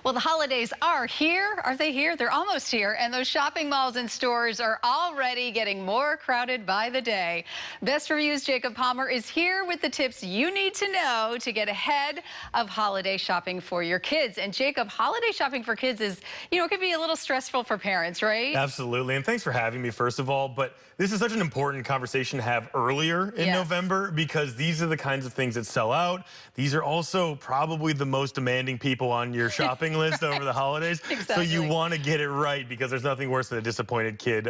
Well, the holidays are here. Are they here? They're almost here. And those shopping malls and stores are already getting more crowded by the day. Best Reviews' Jacob Palmer is here with the tips you need to know to get ahead of holiday shopping for your kids. And Jacob, holiday shopping for kids is, it can be a little stressful for parents, right? Absolutely. And thanks for having me, first of all. But this is such an important conversation to have earlier in November, because these are the kinds of things that sell out. These are also probably the most demanding people on your shopping list over the holidays. Exactly. So you want to get it right, because there's nothing worse than a disappointed kid,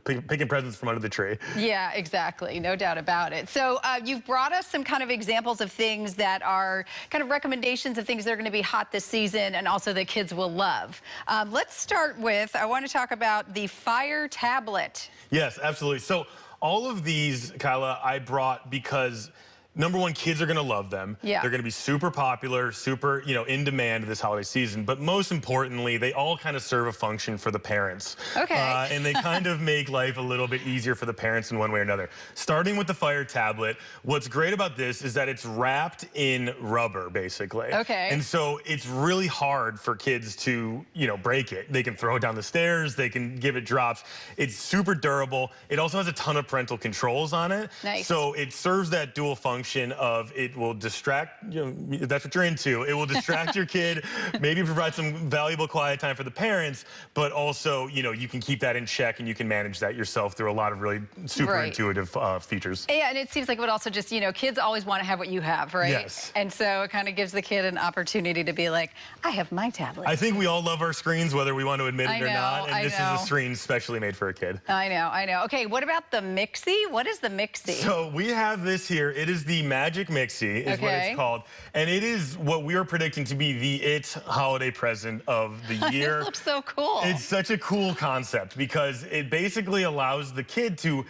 picking presents from under the tree. Yeah, exactly. No doubt about it. So you've brought us some kind of examples of things that are kind of recommendations of things that are going to be hot this season and also that kids will love. Let's start with, I want to talk about the Fire tablet. Yes, absolutely. So all of these, Kyla, I brought because number one, kids are going to love them. Yeah. They're going to be super popular, super, in demand this holiday season. But most importantly, they all kind of serve a function for the parents. Okay. And they kind of make life a little bit easier for the parents in one way or another. Starting with the Fire tablet, what's great about this is that it's wrapped in rubber, basically. Okay. And so it's really hard for kids to, break it. They can throw it down the stairs. They can give it drops. It's super durable. It also has a ton of parental controls on it. Nice. So it serves that dual function of it will distract, if that's what you're into, it will distract your kid, maybe provide some valuable quiet time for the parents, but also, you can keep that in check and you can manage that yourself through a lot of really super intuitive features. Yeah, and it seems like it would also just, kids always want to have what you have, right? Yes. And so it kind of gives the kid an opportunity to be like, I have my tablet. I think we all love our screens, whether we want to admit it or not, and this is a screen specially made for a kid. I know. Okay, what about the Mixie? What is the Mixie? So we have this here. It is the Magic Mixie is what it's called, and it is what we are predicting to be the holiday present of the year. It looks so cool. It's such a cool concept because it basically allows the kid to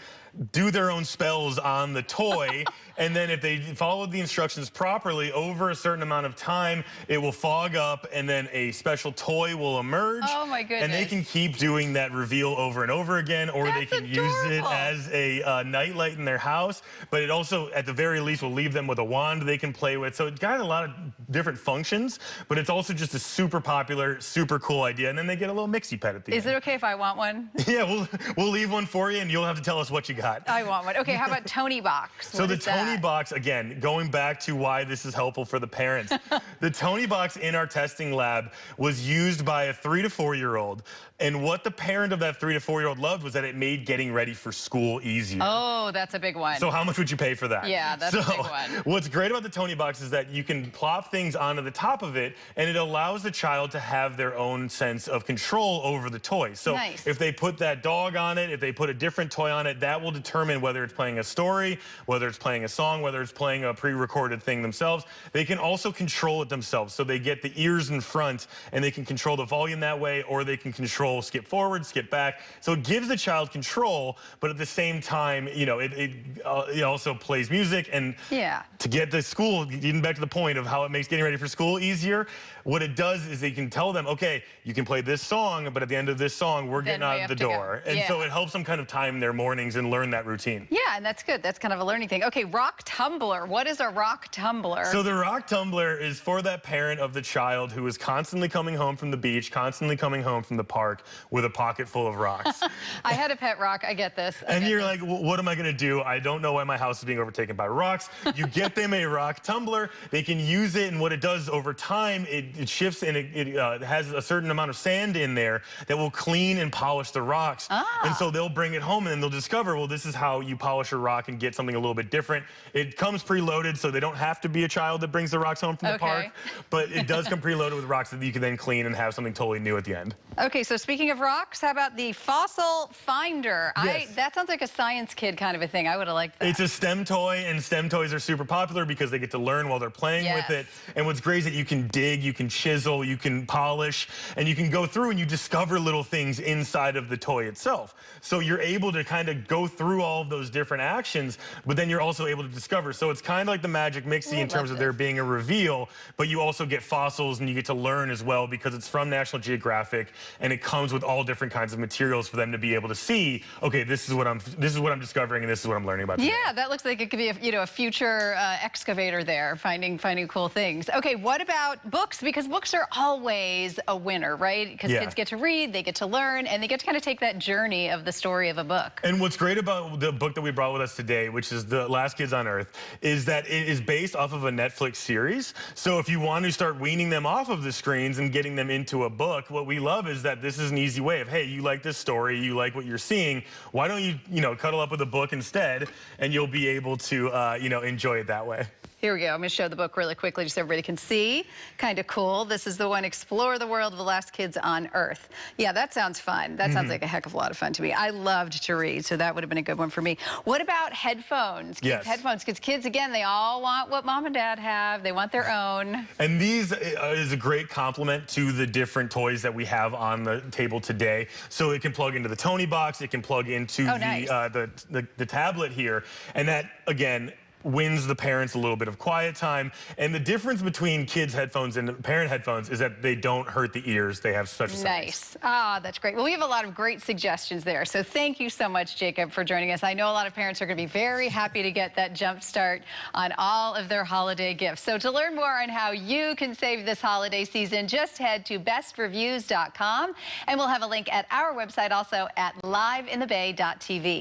do their own spells on the toy, and then if they follow the instructions properly, over a certain amount of time, it will fog up, and then a special toy will emerge. Oh my goodness. And they can keep doing that reveal over and over again, or they can use it as a nightlight in their house. But it also, at the very least, will leave them with a wand they can play with. So it's got a lot of different functions, but it's also just a super popular, super cool idea. And then they get a little Mixie pet at the end. Is it okay if I want one? Yeah, we'll leave one for you, and you'll have to tell us what you got. I want one. Okay, how about Tony Box? So the Tony Box, again, going back to why this is helpful for the parents. The Tony Box in our testing lab was used by a 3 to 4-year-old. And what the parent of that 3 to 4-year-old loved was that it made getting ready for school easier. Oh, that's a big one. So how much would you pay for that? Yeah, that's a big one. What's great about the Tony Box is that you can plop things onto the top of it, and it allows the child to have their own sense of control over the toy. So if they put that dog on it, if they put a different toy on it, that will determine whether it's playing a story, whether it's playing a song, whether it's playing a pre-recorded thing themselves. They can also control it themselves. So they get the ears in front, and they can control the volume that way, or they can control skip forward, skip back. So it gives the child control, but at the same time, it also plays music. And to get the school, getting back to the point of how it makes getting ready for school easier, what it does is they can tell them, okay, you can play this song, but at the end of this song, we're getting out of the door. And so it helps them kind of time their mornings and learn that routine. Yeah, and that's good. That's kind of a learning thing. Okay, rock tumbler. What is a rock tumbler? So the rock tumbler is for that parent of the child who is constantly coming home from the beach, constantly coming home from the park with a pocket full of rocks. I had a pet rock. I get this. And you're like, well, what am I going to do? I don't know why my house is being overtaken by rocks. You get them a rock tumbler. They can use it, and what it does over time, it shifts, and it has a certain amount of sand in there that will clean and polish the rocks. And so they'll bring it home, and then they'll discover, well, this is how you polish a rock and get something a little bit different. It comes preloaded, so they don't have to be a child that brings the rocks home from the park, but it does come preloaded with rocks that you can then clean and have something totally new at the end. Okay, so speaking of rocks, how about the fossil finder? Yes. That sounds like a science kid kind of a thing. I would have liked that. It's a STEM toy, and STEM toys are super popular because they get to learn while they're playing with it. And what's great is that you can dig, you can chisel, you can polish, and you can go through and you discover little things inside of the toy itself. So you're able to kind of go through all of those different actions, but then you're also able to discover. So it's kind of like the Magic Mixie in terms of there being a reveal, but you also get fossils and you get to learn as well because it's from National Geographic, and it comes with all different kinds of materials for them to be able to see, okay, this is what I'm discovering, and this is what I'm learning about today. Yeah, that looks like it could be a future excavator there, finding cool things. things. Okay, what about books? Because books are always a winner, right? Because kids get to read, they get to learn, and they get to kind of take that journey of the story of a book. And what's great about the book that we brought with us today, which is The Last Kids on Earth, is that it is based off of a Netflix series. So if you want to start weaning them off of the screens and getting them into a book, what we love is that this is an easy way of, hey, you like this story, you like what you're seeing, why don't you, cuddle up with a book instead, and you'll be able to, enjoy it that way. Here we go. I'm going to show the book really quickly just so everybody can see. Kind of cool. This is the one, Explore the World of the Last Kids on Earth. Yeah, that sounds fun. That sounds like a heck of a lot of fun to me. I loved to read, so that would have been a good one for me. What about headphones? Kids' headphones, because kids, again, they all want what mom and dad have. They want their own. And these is a great complement to the different toys that we have on the table today. So it can plug into the Tony box. It can plug into the tablet here. And that, again, wins the parents a little bit of quiet time. And the difference between kids' headphones and parent headphones is that they don't hurt the ears. They have such a nice. Ah, that's great. Well, we have a lot of great suggestions there. So thank you so much, Jacob, for joining us. I know a lot of parents are going to be very happy to get that jump start on all of their holiday gifts. So to learn more on how you can save this holiday season, just head to bestreviews.com, and we'll have a link at our website also at liveinthebay.tv.